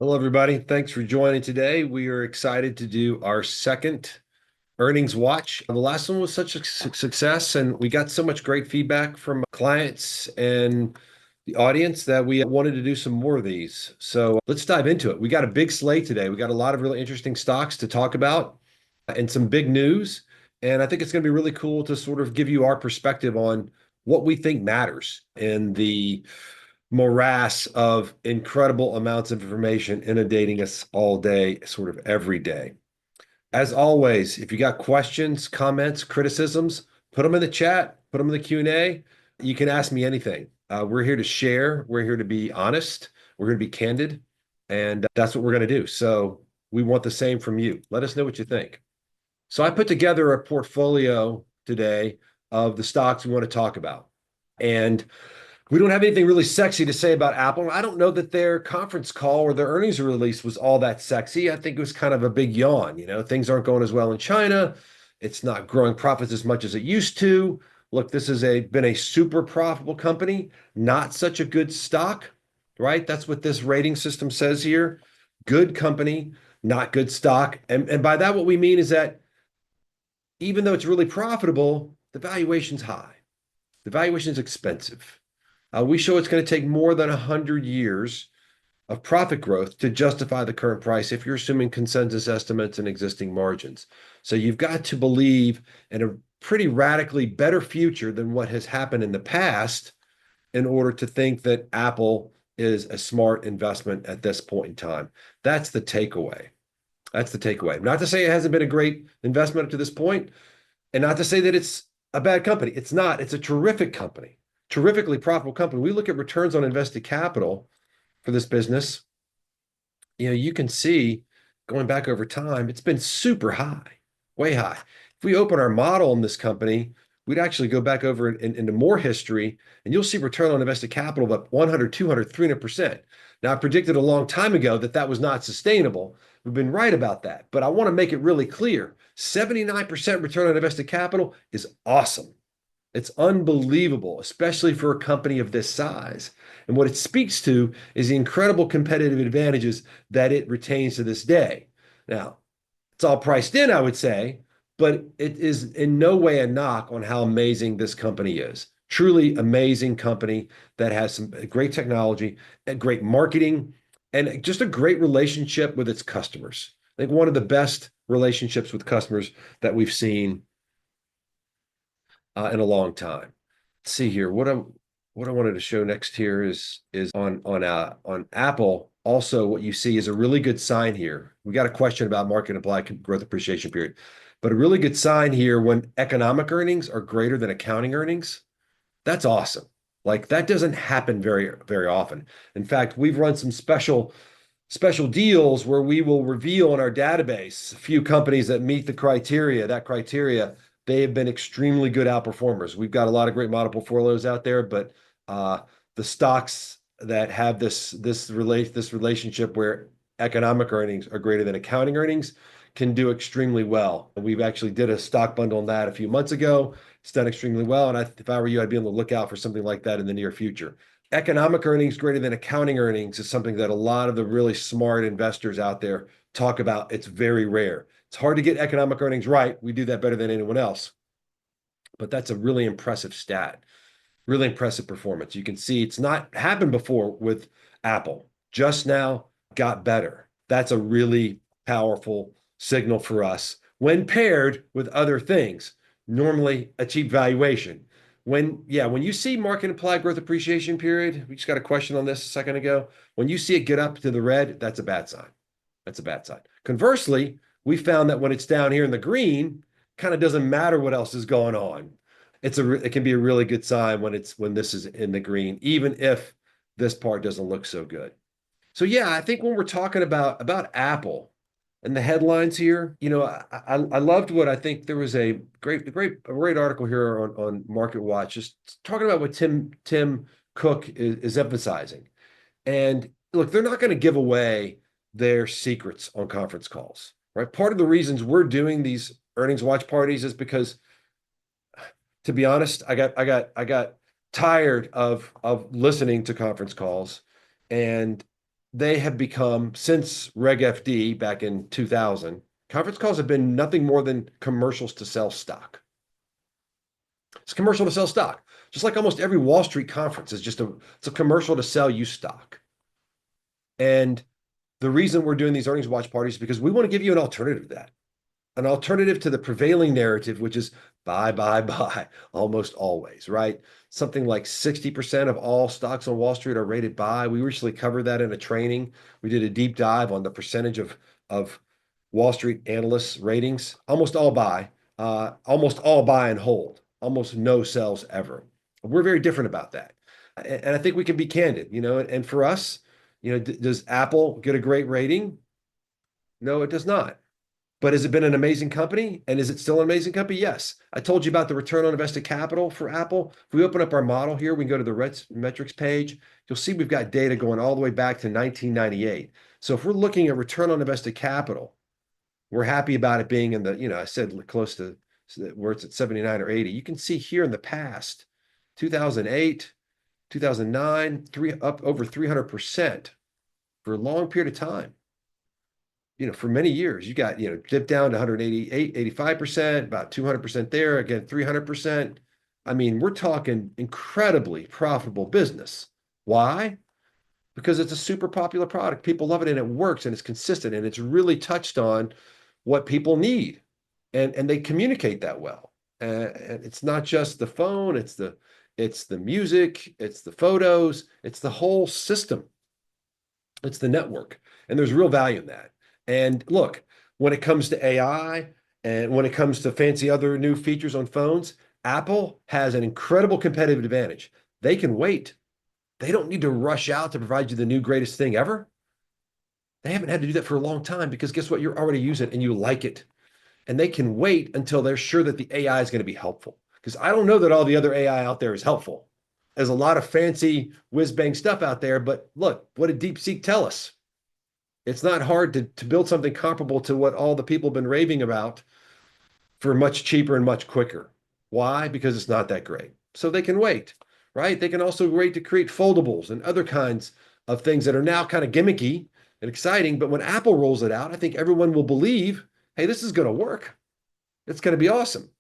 Hello, everybody. Thanks for joining today. We are excited to do our second earnings watch. The last one was such a success, and we got so much great feedback from clients and the audience that we wanted to do some more of these. So let's dive into it. We got a big slate today. We got a lot of really interesting stocks to talk about and some big news. And I think it's going to be really cool to sort of give you our perspective on what we think matters in the morass of incredible amounts of information inundating us all day, sort of every day. As always, if you got questions, comments, criticisms, put them in the chat, put them in the Q&A. You can ask me anything. We're here to share. We're here to be honest. We're going to be candid. And that's what we're going to do. So we want the same from you. Let us know what you think. So I put together a portfolio today of the stocks we want to talk about. And we don't have anything really sexy to say about Apple. I don't know that their conference call or their earnings release was all that sexy. I think it was kind of a big yawn. Things aren't going as well in China. It's not growing profits as much as it used to. Look, this has been a super profitable company, not such a good stock, right? That's what this rating system says here. Good company, not good stock. And by that, what we mean is that even though it's really profitable, the valuation's high. The valuation is expensive. We show it's going to take more than 100 years of profit growth to justify the current price if you're assuming consensus estimates and existing margins. So you've got to believe in a pretty radically better future than what has happened in the past in order to think that Apple is a smart investment at this point in time. That's the takeaway. That's the takeaway. Not to say it hasn't been a great investment up to this point, and not to say that it's a bad company. It's not. It's a terrific company, terrifically profitable company. We look at returns on invested capital for this business. You can see going back over time, it's been super high, way high. If we open our model in this company, we'd actually go back over into more history, and you'll see return on invested capital of up 100, 200, 300%. Now, I predicted a long time ago that that was not sustainable. We've been right about that, but I want to make it really clear. 79% return on invested capital is awesome. It's unbelievable, especially for a company of this size. And what it speaks to is the incredible competitive advantages that it retains to this day. Now, it's all priced in, I would say, but it is in no way a knock on how amazing this company is. Truly amazing company that has some great technology and great marketing and just a great relationship with its customers. I think one of the best relationships with customers that we've seen in a long time. Let's see here. What I wanted to show next here is on Apple. Also, what you see is a really good sign here. We got a question about market implied growth appreciation period, but a really good sign here when economic earnings are greater than accounting earnings. That's awesome. Like that doesn't happen very, very often. In fact, we've run some special deals where we will reveal in our database a few companies that meet the criteria, they have been extremely good outperformers. We've got a lot of great model portfolios out there, but the stocks that have this relationship where economic earnings are greater than accounting earnings can do extremely well. And we've actually did a stock bundle on that a few months ago. It's done extremely well. And if I were you, I'd be on the lookout for something like that in the near future. Economic earnings greater than accounting earnings is something that a lot of the really smart investors out there talk about. It's very rare. It's hard to get economic earnings right. We do that better than anyone else. But that's a really impressive stat, really impressive performance. You can see it's not happened before with Apple. Just now got better. That's a really powerful signal for us when paired with other things, normally a cheap valuation. When you see market implied growth appreciation period, we just got a question on this a second ago. When you see it get up to the red, that's a bad sign. That's a bad sign. Conversely, we found that when it's down here in the green, kind of doesn't matter what else is going on. It can be a really good sign when this is in the green, even if this part doesn't look so good. So yeah, I think when we're talking about Apple and the headlines here, I loved what I think there was a great article here on Market Watch, just talking about what Tim Cook is emphasizing. And look, they're not going to give away their secrets on conference calls, right? Part of the reasons we're doing these earnings watch parties is because, to be honest, I got tired of listening to conference calls, and they have become, since Reg FD back in 2000, conference calls have been nothing more than commercials to sell stock. It's a commercial to sell stock. Just like almost every Wall Street conference is it's a commercial to sell you stock. And the reason we're doing these earnings watch parties is because we want to give you an alternative to that, an alternative to the prevailing narrative, which is buy, buy, buy, almost always, right? Something like 60% of all stocks on Wall Street are rated buy. We recently covered that in a training. We did a deep dive on the percentage of Wall Street analysts' ratings, almost all buy and hold, almost no sells ever. We're very different about that. And I think we can be candid, and for us, does Apple get a great rating? No, it does not. But has it been an amazing company? And is it still an amazing company? Yes. I told you about the return on invested capital for Apple. If we open up our model here, we can go to the metrics page. You'll see we've got data going all the way back to 1998. So if we're looking at return on invested capital, we're happy about it being in the, I said close to where it's at 79 or 80. You can see here in the past, 2008, 2009, up over 300% for a long period of time. For many years, you got, dipped down to 188, 85%, about 200% there, again, 300%. I mean, we're talking incredibly profitable business. Why? Because it's a super popular product. People love it and it works and it's consistent and it's really touched on what people need. And they communicate that well. And it's not just the phone, it's the music, it's the photos, it's the whole system. It's the network. And there's real value in that. And look, when it comes to AI and when it comes to fancy other new features on phones, Apple has an incredible competitive advantage. They can wait. They don't need to rush out to provide you the new greatest thing ever. They haven't had to do that for a long time because guess what? You're already using it and you like it. And they can wait until they're sure that the AI is going to be helpful. Because I don't know that all the other AI out there is helpful. There's a lot of fancy whiz-bang stuff out there, but look, what did DeepSeek tell us? It's not hard to build something comparable to what all the people have been raving about for much cheaper and much quicker. Why? Because it's not that great. So they can wait, right? They can also wait to create foldables and other kinds of things that are now kind of gimmicky and exciting. But when Apple rolls it out, I think everyone will believe, hey, this is going to work. It's going to be awesome.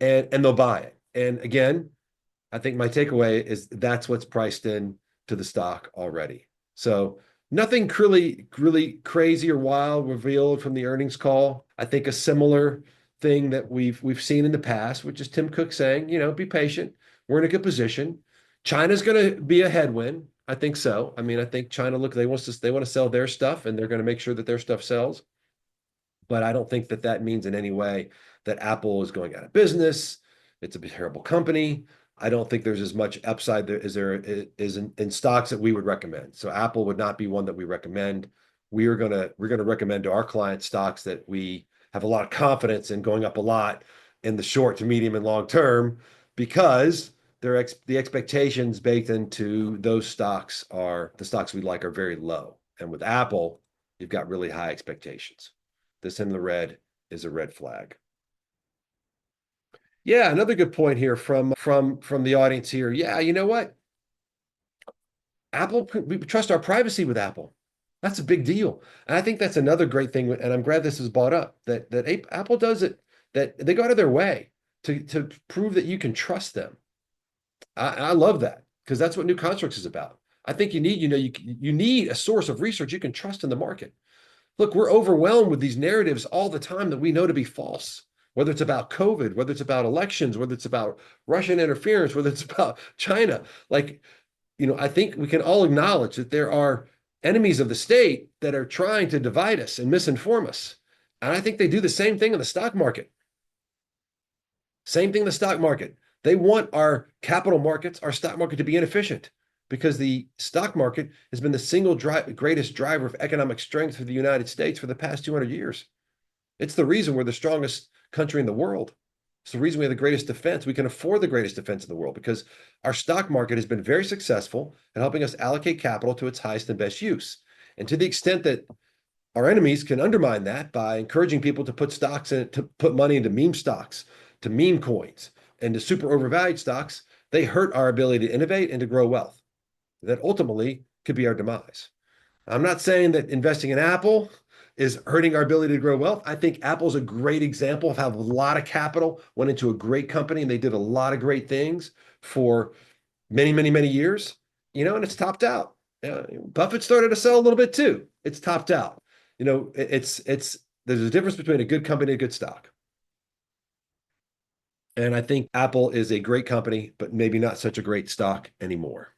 And they'll buy it. And again, I think my takeaway is that's what's priced in to the stock already. So nothing really crazy or wild revealed from the earnings call. I think a similar thing that we've seen in the past, which is Tim Cook saying, be patient. We're in a good position. China's going to be a headwind. I think so. I mean, I think China, look, they want to sell their stuff and they're going to make sure that their stuff sells. But I don't think that means in any way that Apple is going out of business. It's a terrible company. I don't think there's as much upside there as there is in stocks that we would recommend. So Apple would not be one that we recommend. We're gonna recommend to our clients stocks that we have a lot of confidence in going up a lot in the short to medium and long term because the expectations baked into those stocks are the stocks we like are very low. And with Apple, you've got really high expectations. This in the red is a red flag. Yeah, another good point here from the audience here. Yeah, you know what? Apple, we trust our privacy with Apple. That's a big deal. And I think that's another great thing. And I'm glad this is brought up that Apple does it, that they go out of their way to prove that you can trust them. I love that because that's what New Constructs is about. I think you need a source of research you can trust in the market. Look, we're overwhelmed with these narratives all the time that we know to be false, whether it's about COVID, whether it's about elections, whether it's about Russian interference, whether it's about China. I think we can all acknowledge that there are enemies of the state that are trying to divide us and misinform us. And I think they do the same thing in the stock market. Same thing in the stock market. They want our capital markets, our stock market to be inefficient because the stock market has been the single greatest driver of economic strength for the United States for the past 200 years. It's the reason we're the strongest country in the world. It's the reason we have the greatest defense. We can afford the greatest defense in the world because our stock market has been very successful in helping us allocate capital to its highest and best use. And to the extent that our enemies can undermine that by encouraging people to put money into meme stocks, to meme coins, and to super overvalued stocks, they hurt our ability to innovate and to grow wealth. That ultimately could be our demise. I'm not saying that investing in Apple is hurting our ability to grow wealth. I think Apple's a great example of how a lot of capital went into a great company and they did a lot of great things for many, many, many years, and it's topped out. Buffett started to sell a little bit too. It's topped out. There's a difference between a good company and a good stock. And I think Apple is a great company, but maybe not such a great stock anymore.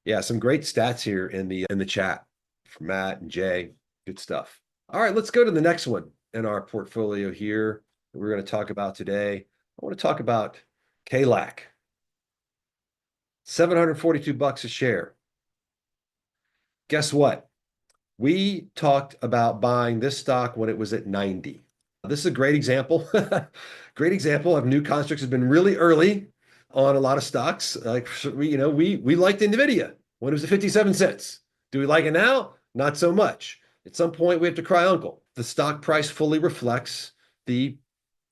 Yeah, some great stats here in the chat from Matt and Jay. Good stuff. All right, let's go to the next one in our portfolio here that we're going to talk about today. I want to talk about KLAC. $742 a share. Guess what? We talked about buying this stock when it was at 90. This is a great example. Great example of new constructs has been really early on a lot of stocks. Like we liked NVIDIA when it was at 57 cents. Do we like it now? Not so much. At some point, we have to cry uncle. The stock price fully reflects the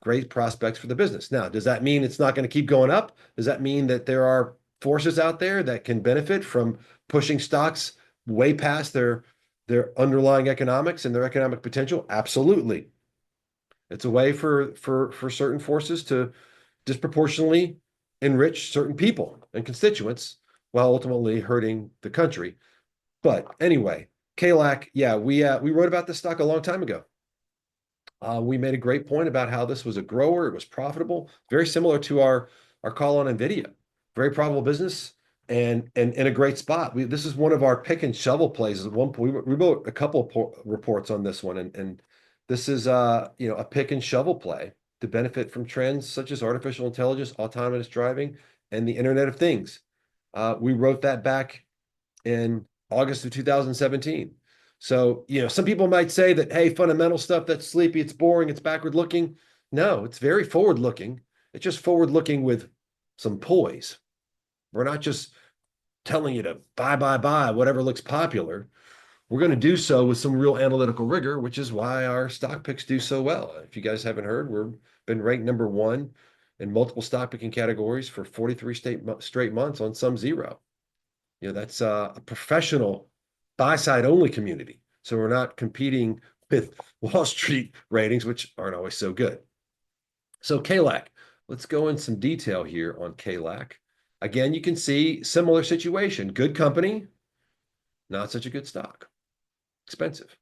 great prospects for the business. Now, does that mean it's not going to keep going up? Does that mean that there are forces out there that can benefit from pushing stocks way past their underlying economics and their economic potential? Absolutely. It's a way for certain forces to disproportionately enrich certain people and constituents while ultimately hurting the country. But anyway, KLAC, yeah, we wrote about this stock a long time ago. We made a great point about how this was a grower. It was profitable, very similar to our call on NVIDIA. Very profitable business and in a great spot. This is one of our pick and shovel plays. At one point, we wrote a couple of reports on this one, and this is a pick and shovel play to benefit from trends such as artificial intelligence, autonomous driving, and the Internet of Things. We wrote that back in August of 2017. So, some people might say that, hey, fundamental stuff, that's sleepy, it's boring, it's backward looking. No, it's very forward looking. It's just forward looking with some poise. We're not just telling you to buy, whatever looks popular. We're going to do so with some real analytical rigor, which is why our stock picks do so well. If you guys haven't heard, we've been ranked number one in multiple stock picking categories for 43 straight months on some zero. That's a professional buy-side only community. So we're not competing with Wall Street ratings, which aren't always so good. So KLAC, let's go in some detail here on KLAC. Again, you can see similar situation. Good company, not such a good stock. Expensive.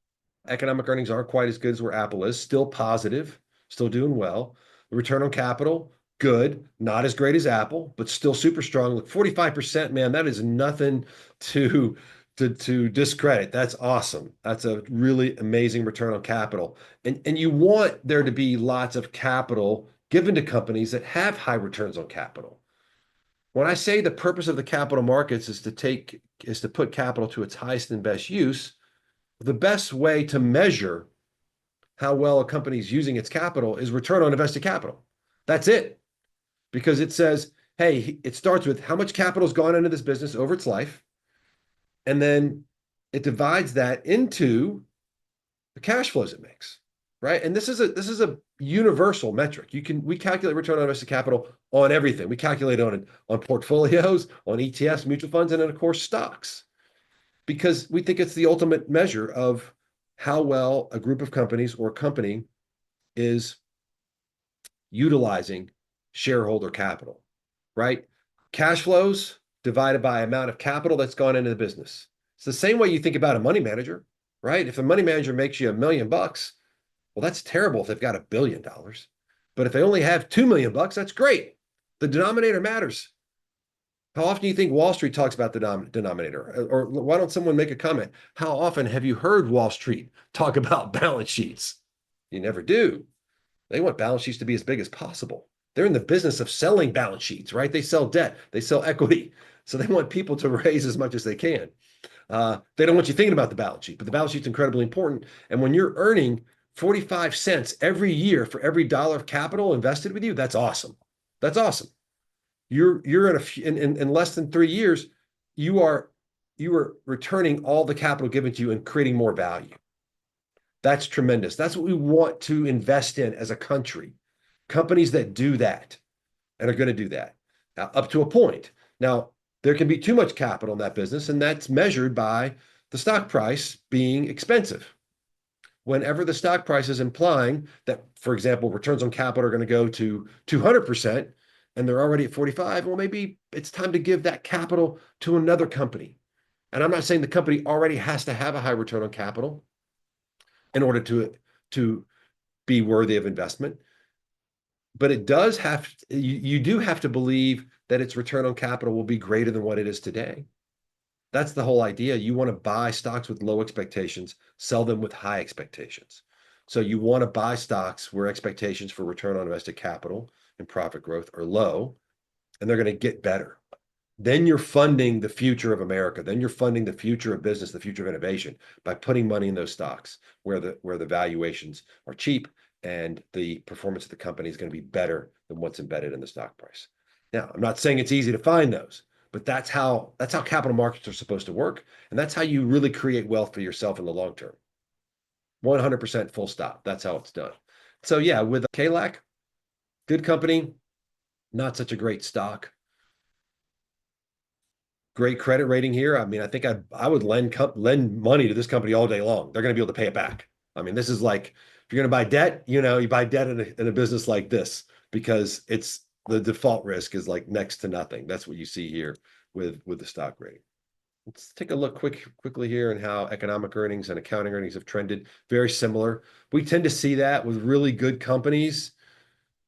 Economic earnings aren't quite as good as where Apple is. Still positive, still doing well. The return on capital, good. Not as great as Apple, but still super strong. Look, 45%, man, that is nothing to discredit. That's awesome. That's a really amazing return on capital. And you want there to be lots of capital given to companies that have high returns on capital. When I say the purpose of the capital markets is to put capital to its highest and best use, the best way to measure how well a company is using its capital is return on invested capital. That's it. Because it says, hey, it starts with how much capital has gone into this business over its life, and then it divides that into the cash flows it makes, right? And this is a universal metric. We calculate return on invested capital on everything. We calculate on portfolios, on ETFs, mutual funds, and then of course stocks, because we think it's the ultimate measure of how well a group of companies or a company is utilizing shareholder capital, right? Cash flows divided by amount of capital that's gone into the business. It's the same way you think about a money manager, right? If a money manager makes you $1 million, well, that's terrible if they've got $1 billion. But if they only have $2 million, that's great. The denominator matters. How often do you think Wall Street talks about the denominator? Or why don't someone make a comment? How often have you heard Wall Street talk about balance sheets? You never do. They want balance sheets to be as big as possible. They're in the business of selling balance sheets, right? They sell debt, they sell equity. So they want people to raise as much as they can. They don't want you thinking about the balance sheet, but the balance sheet's incredibly important. And when you're earning 45 cents every year for every dollar of capital invested with you, that's awesome. That's awesome. You're in less than 3 years, you are returning all the capital given to you and creating more value. That's tremendous. That's what we want to invest in as a country. Companies that do that and are going to do that up to a point. Now, there can be too much capital in that business, and that's measured by the stock price being expensive. Whenever the stock price is implying that, for example, returns on capital are going to go to 200% and they're already at 45, well, maybe it's time to give that capital to another company. And I'm not saying the company already has to have a high return on capital in order to be worthy of investment, but it does have, you do have to believe that its return on capital will be greater than what it is today. That's the whole idea. You want to buy stocks with low expectations, sell them with high expectations. So you want to buy stocks where expectations for return on invested capital and profit growth are low, and they're going to get better. Then you're funding the future of America. Then you're funding the future of business, the future of innovation by putting money in those stocks where the valuations are cheap and the performance of the company is going to be better than what's embedded in the stock price. Now, I'm not saying it's easy to find those, but that's how capital markets are supposed to work, and that's how you really create wealth for yourself in the long term. 100% full stop. That's how it's done. So yeah, with KLAC, good company, not such a great stock. Great credit rating here. I mean, I think I would lend money to this company all day long. They're going to be able to pay it back. I mean, this is like, if you're going to buy debt, you buy debt in a business like this, because it's the default risk is like next to nothing. That's what you see here with the stock rating. Let's take a look quickly here and how economic earnings and accounting earnings have trended. Very similar. We tend to see that with really good companies,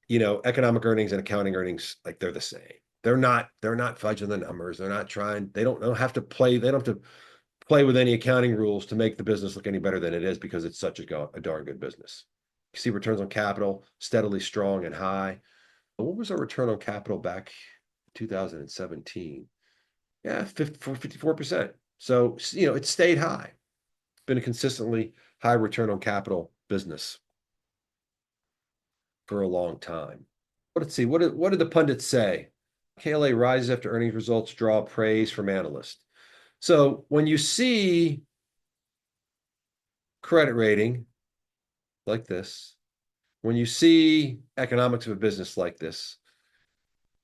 economic earnings and accounting earnings, like they're the same. They're not fudging the numbers. They don't have to play with any accounting rules to make the business look any better than it is, because it's such a darn good business. You see returns on capital steadily strong and high. What was our return on capital back in 2017? Yeah, 54%. So, it stayed high. Been a consistently high return on capital business for a long time. Let's see, what did the pundits say? KLA rises after earnings results draw praise from analysts. So when you see credit rating like this, when you see economics of a business like this,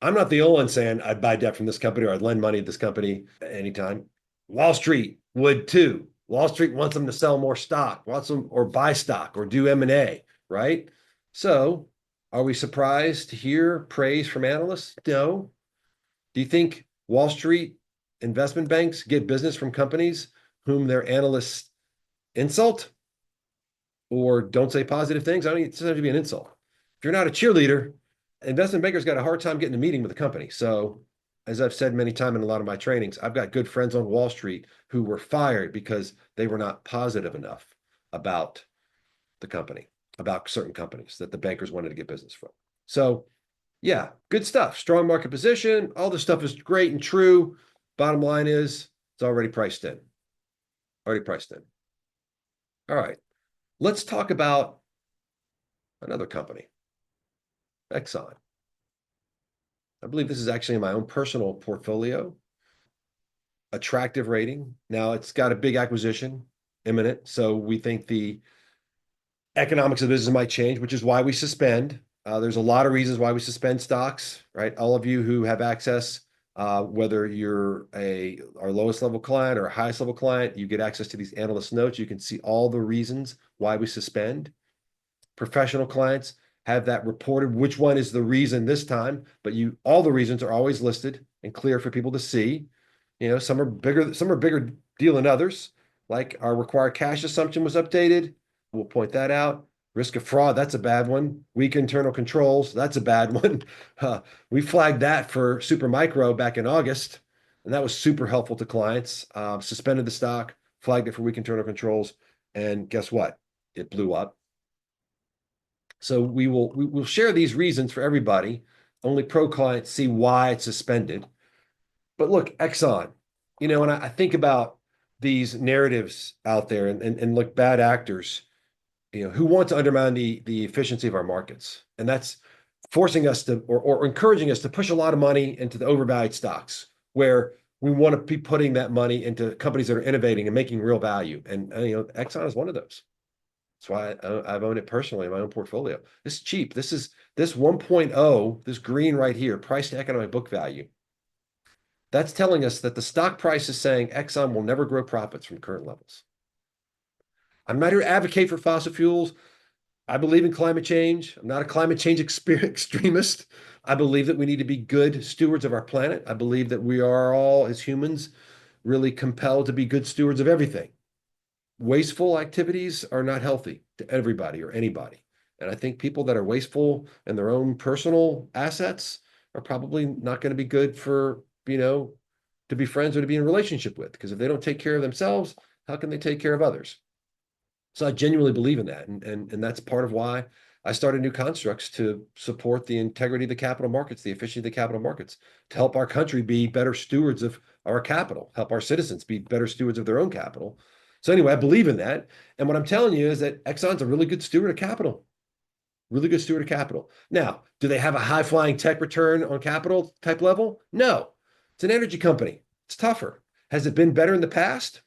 I'm not the only one saying I'd buy debt from this company or I'd lend money to this company anytime. Wall Street would too. Wall Street wants them to sell more stock, wants them or buy stock or do M&A, right? So are we surprised to hear praise from analysts? No. Do you think Wall Street investment banks get business from companies whom their analysts insult or don't say positive things? I mean, it doesn't have to be an insult. If you're not a cheerleader, investment bankers got a hard time getting a meeting with a company. So as I've said many times in a lot of my trainings, I've got good friends on Wall Street who were fired because they were not positive enough about the company, about certain companies that the bankers wanted to get business from. So yeah, good stuff. Strong market position. All this stuff is great and true. Bottom line is it's already priced in. Already priced in. All right. Let's talk about another company, Exxon. I believe this is actually in my own personal portfolio. Attractive rating. Now it's got a big acquisition imminent, so we think the economics of the business might change, which is why we suspend. There's a lot of reasons why we suspend stocks, right? All of you who have access, whether you're our lowest level client or a highest level client, you get access to these analyst notes. You can see all the reasons why we suspend. Professional clients have that reported, which one is the reason this time, but all the reasons are always listed and clear for people to see. Some are bigger deal than others. Like our required cash assumption was updated. We'll point that out. Risk of fraud, that's a bad one. Weak internal controls, that's a bad one. We flagged that for Supermicro back in August, and that was super helpful to clients. Suspended the stock, flagged it for weak internal controls, and guess what? It blew up. So we'll share these reasons for everybody. Only pro clients see why it's suspended. But look, Exxon, when I think about these narratives out there and look, bad actors, who want to undermine the efficiency of our markets. And that's forcing us to, or encouraging us to push a lot of money into the overvalued stocks, where we want to be putting that money into companies that are innovating and making real value. And Exxon is one of those. That's why I've owned it personally in my own portfolio. This is cheap. This 1.0, this green right here, price to economic book value. That's telling us that the stock price is saying Exxon will never grow profits from current levels. I'm not here to advocate for fossil fuels. I believe in climate change. I'm not a climate change extremist. I believe that we need to be good stewards of our planet. I believe that we are all, as humans, really compelled to be good stewards of everything. Wasteful activities are not healthy to everybody or anybody. And I think people that are wasteful in their own personal assets are probably not going to be good for, to be friends or to be in a relationship with. Because if they don't take care of themselves, how can they take care of others? So I genuinely believe in that. And that's part of why I started New Constructs, to support the integrity of the capital markets, the efficiency of the capital markets, to help our country be better stewards of our capital, help our citizens be better stewards of their own capital. So anyway, I believe in that. And what I'm telling you is that Exxon's a really good steward of capital, really good steward of capital. Now, do they have a high flying tech return on capital type level? No, it's an energy company. It's tougher. Has it been better in the past?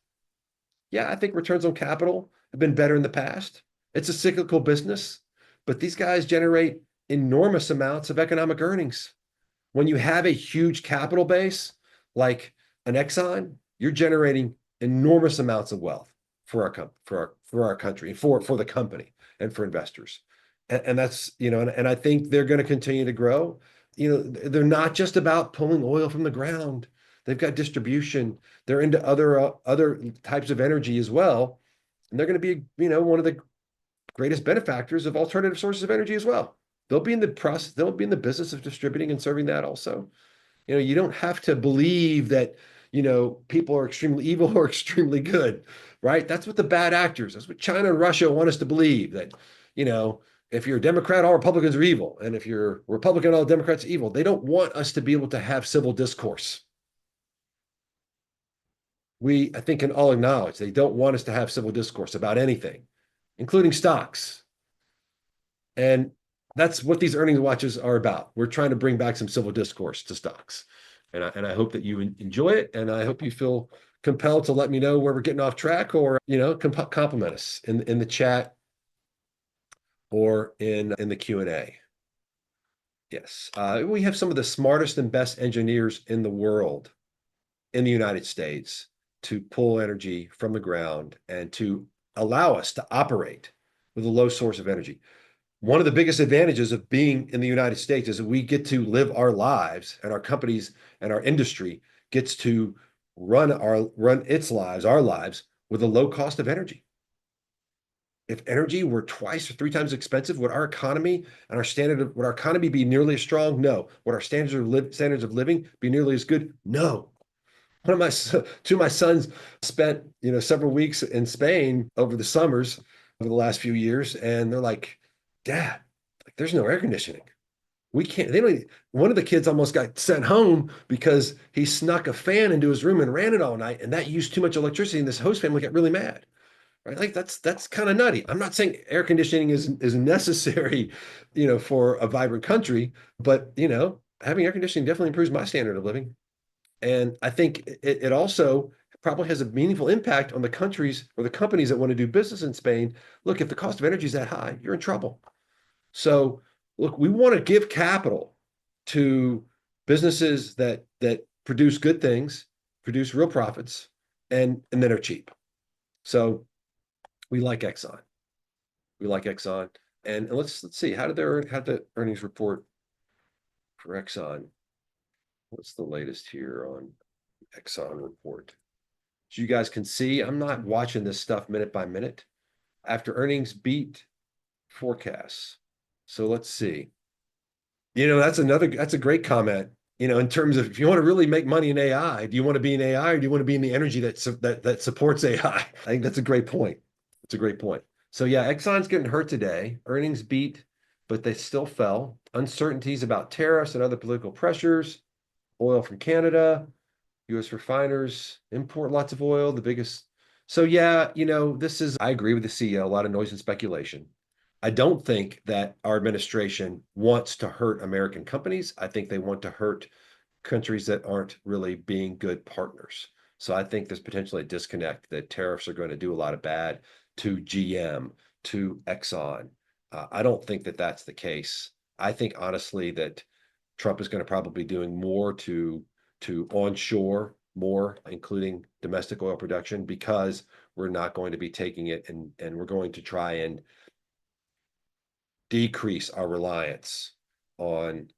Yeah, I think returns on capital have been better in the past. It's a cyclical business, but these guys generate enormous amounts of economic earnings. When you have a huge capital base like an Exxon, you're generating enormous amounts of wealth for our country, for the company, and for investors. And that's, and I think they're going to continue to grow. They're not just about pulling oil from the ground. They've got distribution. They're into other types of energy as well, and they're going to be, one of the greatest benefactors of alternative sources of energy as well. They'll be in the process. They'll be in the business of distributing and serving that also. You don't have to believe that, people are extremely evil or extremely good, right? That's what the bad actors, that's what China and Russia want us to believe, that, if you're a Democrat, all Republicans are evil. And if you're a Republican, all Democrats are evil. They don't want us to be able to have civil discourse. I think, can all acknowledge they don't want us to have civil discourse about anything, including stocks. And that's what these earnings watches are about. We're trying to bring back some civil discourse to stocks. And I hope that you enjoy it. And I hope you feel compelled to let me know where we're getting off track, or, compliment us in the chat or in the Q&A. Yes. We have some of the smartest and best engineers in the world in the United States to pull energy from the ground and to allow us to operate with a low source of energy. One of the biggest advantages of being in the United States is that we get to live our lives, and our companies and our industry gets to run its lives, our lives, with a low cost of energy. If energy were twice or three times expensive, would our economy and would our economy be nearly as strong? No. Would our standards of living be nearly as good? No. Two of my sons spent, several weeks in Spain over the summers over the last few years, and they're like, Dad, like, there's no air conditioning. We can't, they don't, one of the kids almost got sent home because he snuck a fan into his room and ran it all night, and that used too much electricity, and this host family got really mad. Right? Like, that's kind of nutty. I'm not saying air conditioning is necessary, for a vibrant country, but, having air conditioning definitely improves my standard of living. And I think it also probably has a meaningful impact on the countries or the companies that want to do business in Spain. Look, if the cost of energy is that high, you're in trouble. So, look, we want to give capital to businesses that produce good things, produce real profits, and then are cheap. So we like Exxon. We like Exxon. And let's see, how did the earnings report for Exxon? What's the latest here on Exxon report? So you guys can see, I'm not watching this stuff minute by minute. After earnings beat forecasts. So let's see. That's a great comment. In terms of, if you want to really make money in AI, do you want to be in AI, or do you want to be in the energy that supports AI? I think that's a great point. It's a great point. So yeah, Exxon's getting hurt today. Earnings beat, but they still fell. Uncertainties about tariffs and other political pressures. Oil from Canada. U.S. refiners import lots of oil, the biggest. So yeah, I agree with the CEO, a lot of noise and speculation. I don't think that our administration wants to hurt American companies. I think they want to hurt countries that aren't really being good partners. So I think there's potentially a disconnect, that tariffs are going to do a lot of bad to GM, to Exxon. I don't think that that's the case. I think honestly that Trump is going to probably be doing more to to onshore more, including domestic oil production, because we're not going to be taking it and we're going to try and decrease our reliance on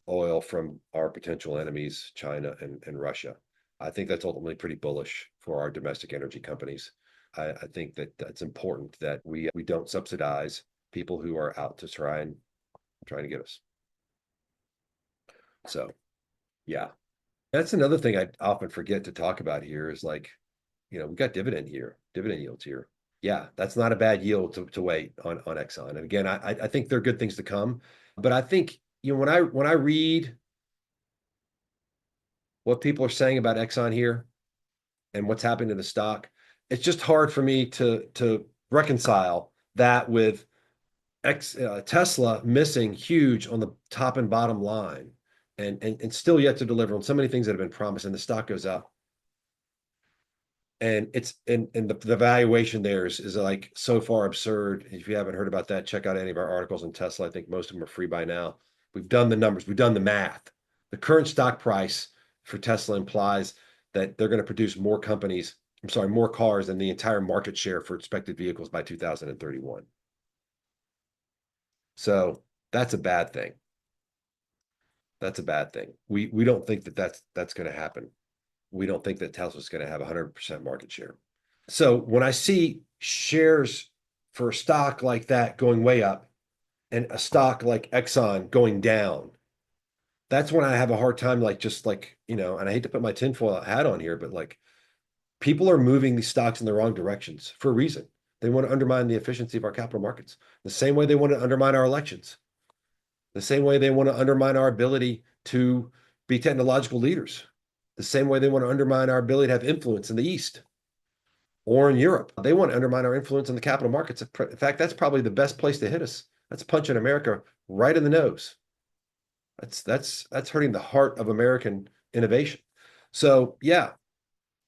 oil from our potential enemies, China and Russia. I think that's ultimately pretty bullish for our domestic energy companies. I think that that's important that we don't subsidize people who are out to trying to get us. So, yeah, that's another thing I often forget to talk about here is like, we got dividend yields here. Yeah, that's not a bad yield to wait on Exxon. And again, I think there are good things to come, but I think when I read what people are saying about Exxon here and what's happening to the stock, it's just hard for me to reconcile that with Tesla missing huge on the top and bottom line and still yet to deliver on so many things that have been promised, and the stock goes up. And the valuation there is like so far absurd. If you haven't heard about that, check out any of our articles on Tesla. I think most of them are free by now. We've done the numbers, we've done the math. The current stock price for Tesla implies that they're going to produce more cars than the entire market share for expected vehicles by 2031. So that's a bad thing. That's a bad thing. We don't think that that's going to happen. We don't think that Tesla's going to have 100% market share. So when I see shares for a stock like that going way up and a stock like Exxon going down, that's when I have a hard time, and I hate to put my tinfoil hat on here, but like people are moving these stocks in the wrong directions for a reason. They want to undermine the efficiency of our capital markets, the same way they want to undermine our elections, the same way they want to undermine our ability to be technological leaders, the same way they want to undermine our ability to have influence in the East or in Europe. They want to undermine our influence in the capital markets. In fact, that's probably the best place to hit us. That's punching America right in the nose. That's hurting the heart of American innovation. So yeah,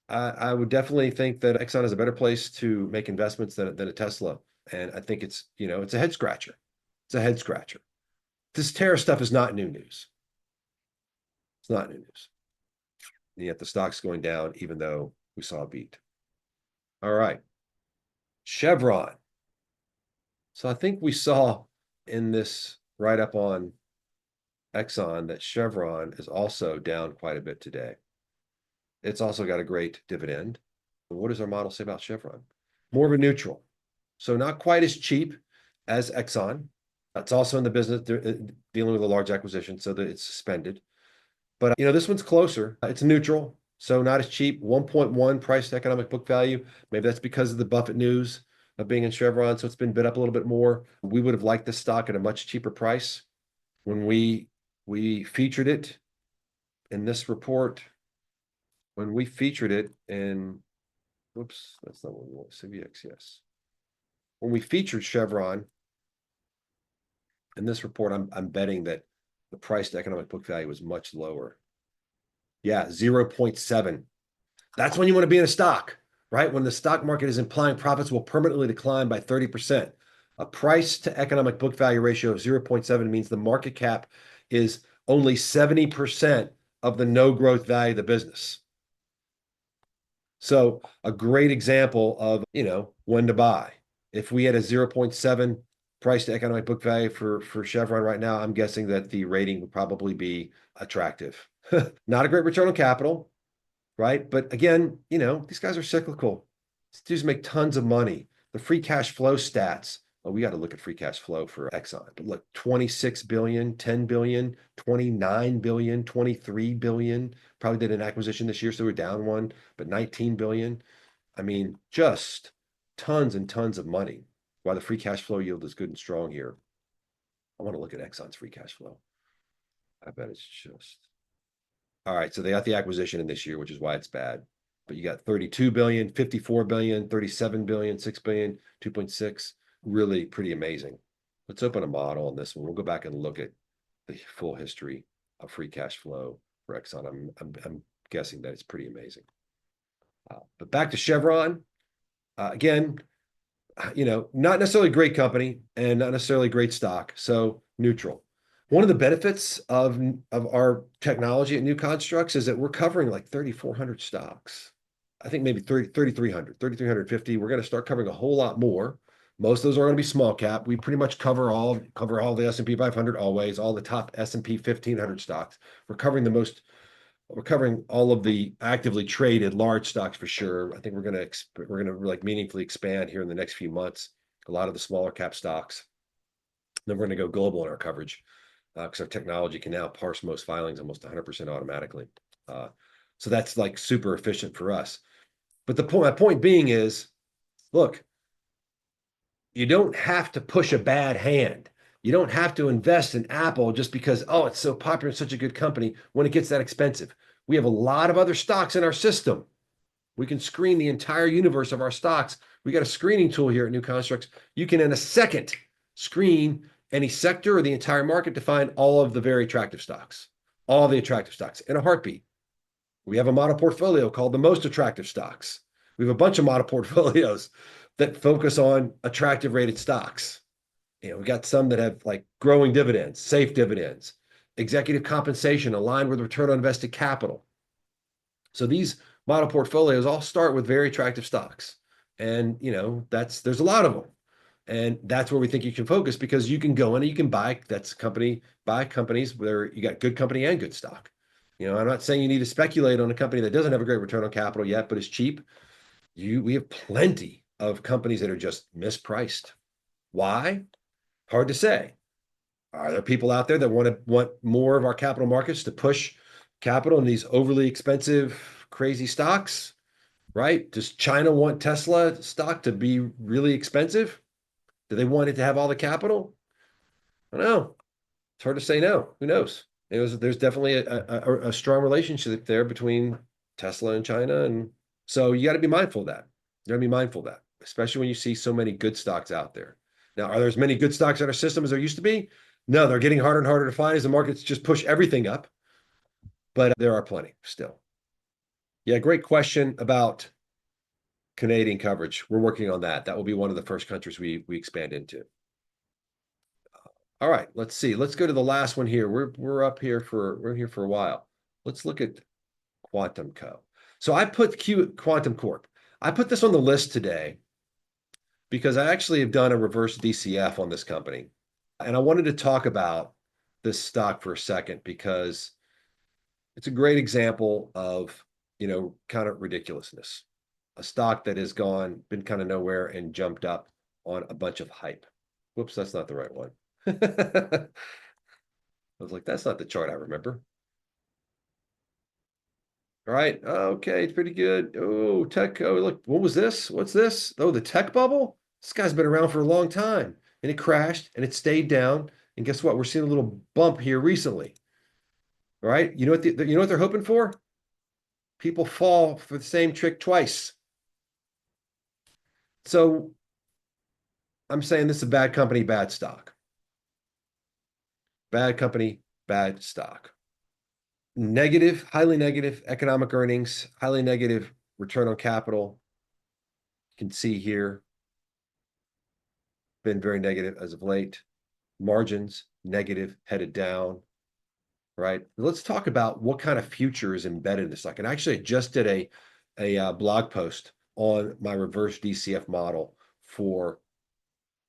I would definitely think that Exxon is a better place to make investments than a Tesla. And I think it's a head scratcher. It's a head scratcher. This tariff stuff is not new news. It's not new news. And yet the stock's going down, even though we saw a beat. All right. Chevron. So I think we saw in this write-up on Exxon that Chevron is also down quite a bit today. It's also got a great dividend. What does our model say about Chevron? More of a neutral. So not quite as cheap as Exxon. It's also in the business dealing with a large acquisition, so that it's suspended. But this one's closer. It's neutral, so not as cheap. 1.1 price to economic book value. Maybe that's because of the Buffett news of being in Chevron, so it's been bid up a little bit more. We would have liked this stock at a much cheaper price when we featured it in this report. When we featured it in, whoops, that's not what we want. CVX, yes. When we featured Chevron in this report, I'm betting that the price to economic book value was much lower. Yeah, 0.7. That's when you want to be in a stock, right? When the stock market is implying profits will permanently decline by 30%. A price to economic book value ratio of 0.7 means the market cap is only 70% of the no growth value of the business. So a great example of, when to buy. If we had a 0.7 price to economic book value for Chevron right now, I'm guessing that the rating would probably be attractive. Not a great return on capital, right? But again, these guys are cyclical. These dudes make tons of money. The free cash flow stats. Oh, we got to look at free cash flow for Exxon. But look, 26 billion, 10 billion, 29 billion, 23 billion. Probably did an acquisition this year, so we're down one, but 19 billion. I mean, just tons and tons of money. Why the free cash flow yield is good and strong here. I want to look at Exxon's free cash flow. I bet it's just. All right, so they got the acquisition in this year, which is why it's bad. But you got 32 billion, 54 billion, 37 billion, 6 billion, 2.6. Really pretty amazing. Let's open a model on this one. We'll go back and look at the full history of free cash flow for Exxon. I'm guessing that it's pretty amazing. But back to Chevron. Again, not necessarily a great company and not necessarily a great stock. So neutral. One of the benefits of our technology at New Constructs is that we're covering like 3,400 stocks. I think maybe 3,300, 3,350. We're going to start covering a whole lot more. Most of those are going to be small cap. We pretty much cover all the S&P 500 always, all the top S&P 1,500 stocks. We're covering all of the actively traded large stocks for sure. I think we're gonna like meaningfully expand here in the next few months. A lot of the smaller cap stocks. Then we're going to go global in our coverage because our technology can now parse most filings almost 100% automatically. So that's like super efficient for us. But my point being is, look, you don't have to push a bad hand. You don't have to invest in Apple just because, oh, it's so popular and such a good company when it gets that expensive. We have a lot of other stocks in our system. We can screen the entire universe of our stocks. We got a screening tool here at New Constructs. You can, in a second, screen any sector or the entire market to find all of the very attractive stocks, all the attractive stocks in a heartbeat. We have a model portfolio called the most attractive stocks. We have a bunch of model portfolios that focus on attractive rated stocks. We got some that have like growing dividends, safe dividends, executive compensation aligned with return on invested capital. So these model portfolios all start with very attractive stocks. And, there's a lot of them. And that's where we think you can focus because you can go in and you can buy companies where you got good company and good stock. I'm not saying you need to speculate on a company that doesn't have a great return on capital yet, but is cheap. We have plenty of companies that are just mispriced. Why? Hard to say. Are there people out there that want more of our capital markets to push capital in these overly expensive, crazy stocks? Right? Does China want Tesla stock to be really expensive? Do they want it to have all the capital? I don't know. It's hard to say no. Who knows? There's definitely a strong relationship there between Tesla and China. And so you got to be mindful of that. You got to be mindful of that, especially when you see so many good stocks out there. Now, are there as many good stocks in our system as there used to be? No, they're getting harder and harder to find as the markets just push everything up. But there are plenty still. Yeah, great question about Canadian coverage. We're working on that. That will be one of the first countries we expand into. All right, let's see. Let's go to the last one here. We're here for a while. Let's look at Quantum Co. So I put Quantum Corp. I put this on the list today because I actually have done a reverse DCF on this company. And I wanted to talk about this stock for a second because it's a great example of, kind of ridiculousness. A stock that has been kind of nowhere and jumped up on a bunch of hype. Whoops, that's not the right one. I was like, that's not the chart I remember. All right. Okay, it's pretty good. Oh, tech. Oh, look, what was this? What's this? Oh, the tech bubble? This guy's been around for a long time. And it crashed and it stayed down. And guess what? We're seeing a little bump here recently. All right. You know what they're hoping for? People fall for the same trick twice. So I'm saying this is a bad company, bad stock. Bad company, bad stock. Negative, highly negative economic earnings, highly negative return on capital. You can see here, been very negative as of late. Margins, negative, headed down, right? Let's talk about what kind of future is embedded in this stock. And actually, I just did a blog post on my reverse DCF model for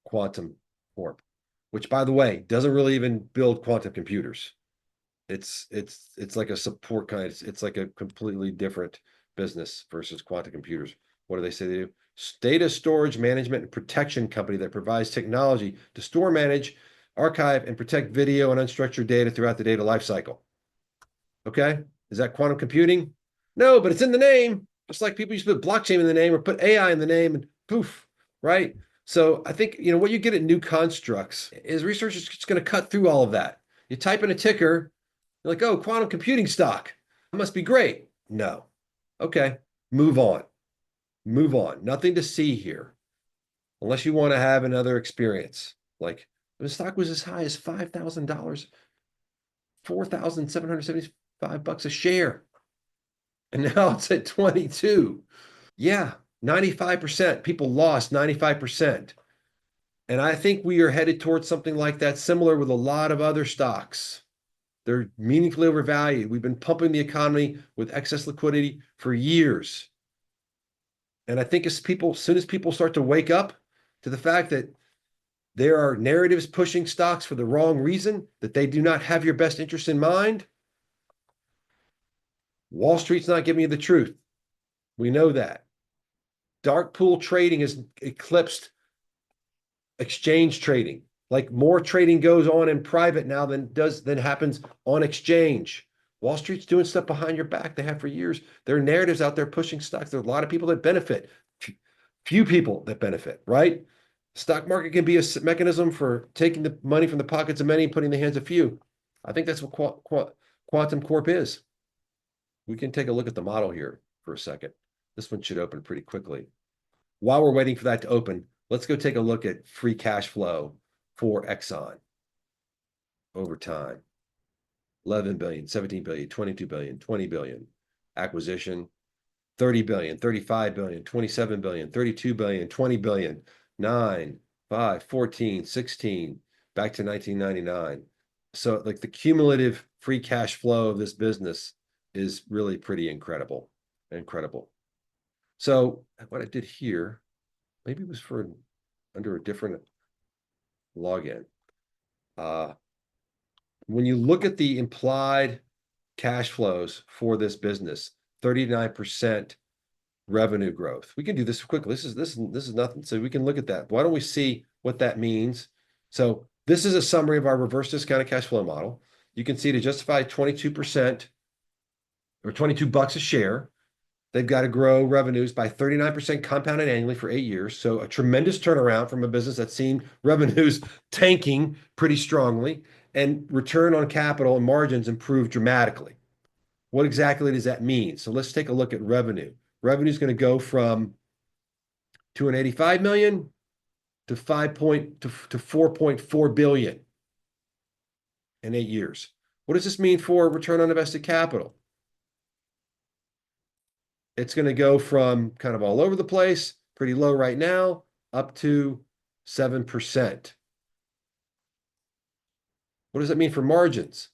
Quantum Corp, which, by the way, doesn't really even build quantum computers. It's like a support kind. It's like a completely different business versus quantum computers. What do they say they do? Data storage management and protection company that provides technology to store, manage, archive, and protect video and unstructured data throughout the data lifecycle. Okay, is that quantum computing? No, but it's in the name. Just like people used to put blockchain in the name or put AI in the name, and poof, right? So I think what you get at New Constructs is researchers just going to cut through all of that. You type in a ticker. You're like, oh, quantum computing stock. It must be great. No. Okay. Move on. Move on. Nothing to see here. Unless you want to have another experience. Like the stock was as high as $5,000, $4,775 a share. And now it's at 22. Yeah. 95%. People lost 95%. And I think we are headed towards something like that, similar with a lot of other stocks. They're meaningfully overvalued. We've been pumping the economy with excess liquidity for years. And I think as soon as people start to wake up to the fact that there are narratives pushing stocks for the wrong reason, that they do not have your best interest in mind, Wall Street's not giving you the truth. We know that. Dark pool trading has eclipsed exchange trading. Like more trading goes on in private now than happens on exchange. Wall Street's doing stuff behind your back. They have for years. There are narratives out there pushing stocks. There are a lot of people that benefit. Few people that benefit, right? Stock market can be a mechanism for taking the money from the pockets of many and putting in the hands of few. I think that's what Quantum Corp is. We can take a look at the model here for a second. This one should open pretty quickly. While we're waiting for that to open, let's go take a look at free cash flow for Exxon over time. 11 billion, 17 billion, 22 billion, 20 billion. Acquisition, 30 billion, 35 billion, 27 billion, 32 billion, 20 billion, 9, 5, 14, 16, back to 1999. So like the cumulative free cash flow of this business is really pretty incredible. So what I did here, maybe it was for under a different login. When you look at the implied cash flows for this business, 39% revenue growth. We can do this quickly. This is nothing. So we can look at that. Why don't we see what that means? So this is a summary of our reverse discounted cash flow model. You can see to justify 22% or $22 a share, they've got to grow revenues by 39% compounded annually for 8 years. So a tremendous turnaround from a business that's seen revenues tanking pretty strongly, and return on capital and margins improve dramatically. What exactly does that mean? So let's take a look at revenue. Revenue is going to go from 285 million to 4.4 billion in 8 years. What does this mean for return on invested capital? It's going to go from kind of all over the place, pretty low right now, up to 7%. What does that mean for margins?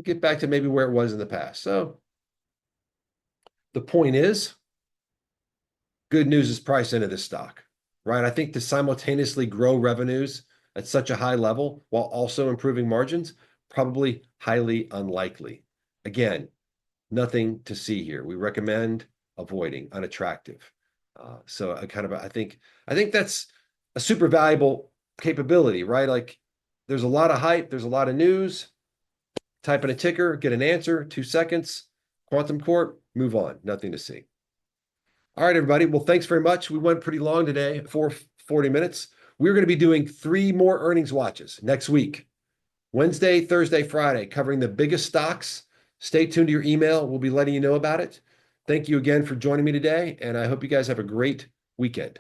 Get back to maybe where it was in the past. So the point is, good news is priced into this stock, right? I think to simultaneously grow revenues at such a high level while also improving margins, probably highly unlikely. Again, nothing to see here. We recommend avoiding, unattractive. So I think that's a super valuable capability, right? Like there's a lot of hype, there's a lot of news. Type in a ticker, get an answer, 2 seconds. Quantum Corp, move on. Nothing to see. All right, everybody. Well, thanks very much. We went pretty long today, 40 minutes. We're going to be doing 3 more earnings watches next week. Wednesday, Thursday, Friday, covering the biggest stocks. Stay tuned to your email. We'll be letting you know about it. Thank you again for joining me today, and I hope you guys have a great weekend.